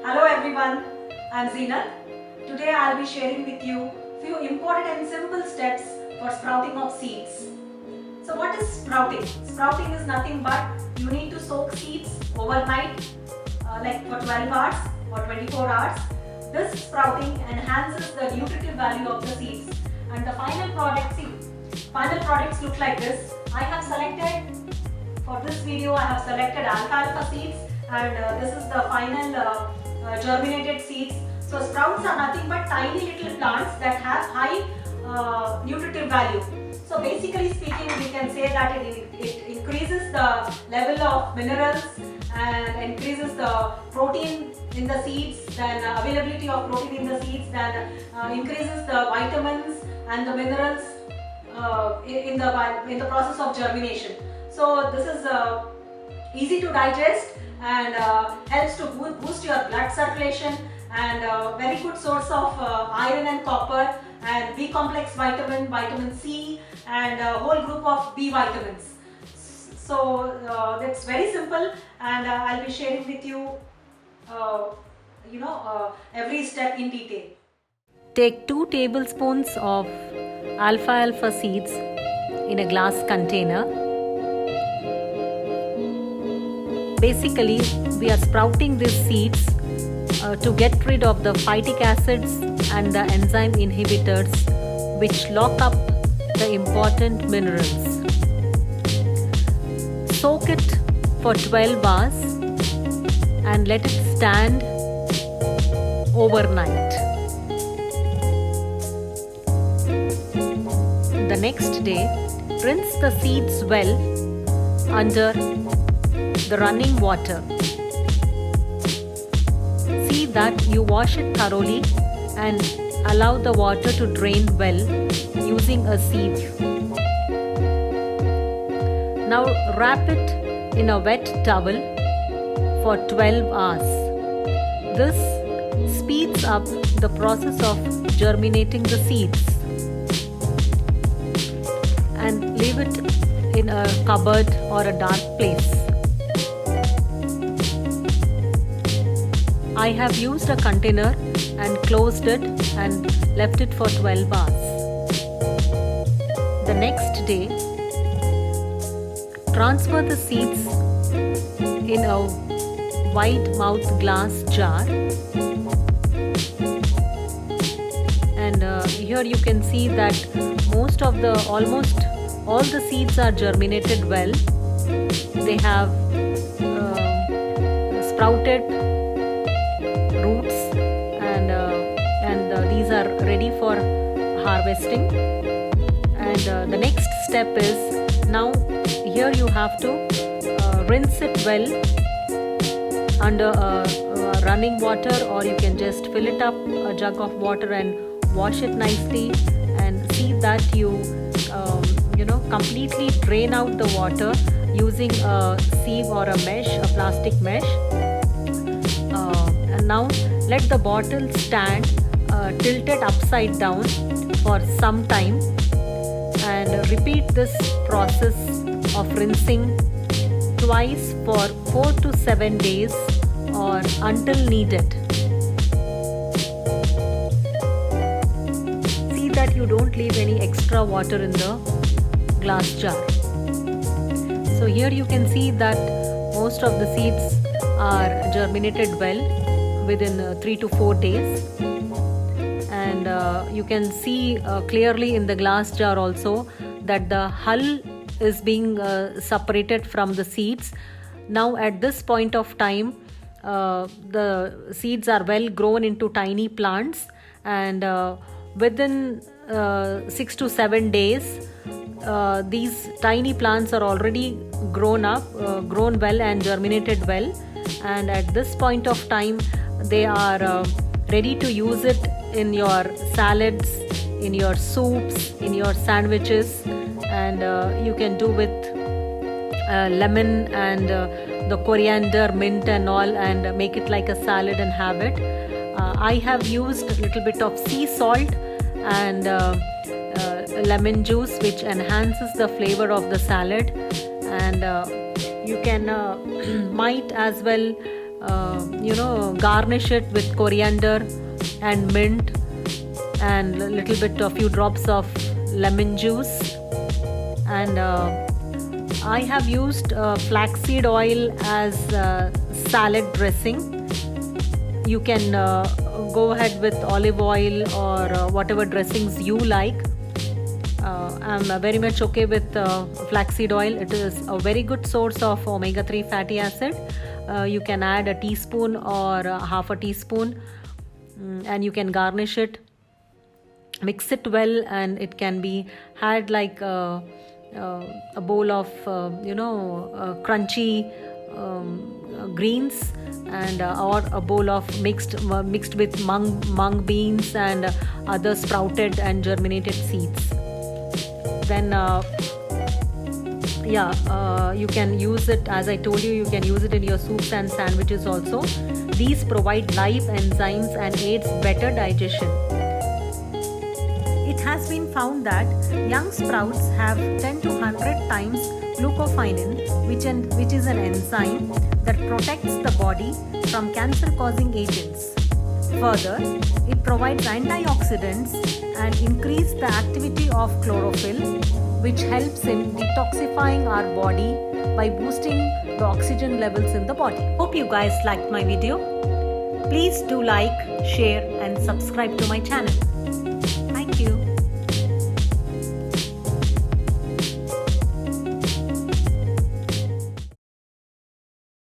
Hello everyone, I'm Zeenat. Today I'll be sharing with you few important and simple steps for sprouting of seeds. So what is sprouting? Sprouting is nothing but you need to soak seeds overnight like for 12 hours or 24 hours. This sprouting enhances the nutritive value of the seeds and the final products look like this. I have selected for this video I have selected alfalfa seeds and this is the final germinated seeds. So sprouts are nothing but tiny little plants that have high nutritive value. So basically speaking, we can say that it increases the level of minerals and increases the protein in the seeds, then availability of protein in the seeds, then increases the vitamins and the minerals in the process of germination. So this is easy to digest and helps to boost your blood circulation and very good source of iron and copper and B complex vitamin, vitamin C and a whole group of B vitamins. So that's very simple and I'll be sharing with you every step in detail. Take 2 tablespoons of alfalfa seeds in a glass container. Basically, we are sprouting these seeds to get rid of the phytic acids and the enzyme inhibitors which lock up the important minerals. Soak it for 12 hours and let it stand overnight. The next day, rinse the seeds well under the running water. See that you wash it thoroughly and allow the water to drain well using a sieve. Now wrap it in a wet towel for 12 hours. This speeds up the process of germinating the seeds. And leave it in a cupboard or a dark place. I have used a container and closed it and left it for 12 hours. The next day, transfer the seeds in a wide mouth glass jar. And here you can see that almost all the seeds are germinated well. They have sprouted roots and these are ready for harvesting. And the next step is, now here you have to rinse it well under running water, or you can just fill it up a jug of water and wash it nicely and see that you completely drain out the water using a sieve or a mesh, a plastic mesh. And now let the bottle stand tilted upside down for some time and repeat this process of rinsing twice for 4 to 7 days or until needed. See that you don't leave any extra water in the glass jar. So here you can see that most of the seeds are germinated well within 3 to 4 days, and you can see clearly in the glass jar also that the hull is being separated from the seeds. Now at this point of time, the seeds are well grown into tiny plants, and within 6 to 7 days these tiny plants are already grown well and germinated well, and at this point of time they are ready to use it in your salads, in your soups, in your sandwiches, and you can do with lemon and the coriander, mint and all, and make it like a salad and have it. I have used a little bit of sea salt and lemon juice, which enhances the flavor of the salad, and you can might as well garnish it with coriander and mint and a little bit, a few drops of lemon juice. And I have used flaxseed oil as salad dressing. You can go ahead with olive oil or whatever dressings you like. I'm very much okay with flaxseed oil. It is a very good source of omega-3 fatty acid. You can add a teaspoon or half a teaspoon, and you can garnish it. Mix it well, and it can be had like a bowl of crunchy greens, and or a bowl of mixed with mung beans and other sprouted and germinated seeds. Then you can use it, as I told you can use it in your soups and sandwiches also. These provide live enzymes and aids better digestion. It has been found that young sprouts have 10 to 100 times glucophynin, which is an enzyme that protects the body from cancer-causing agents. Further, it provides antioxidants and increases the activity of chlorophyll, which helps in detoxifying our body by boosting the oxygen levels in the body. Hope you guys liked my video. Please do like, share and subscribe to my channel. Thank you.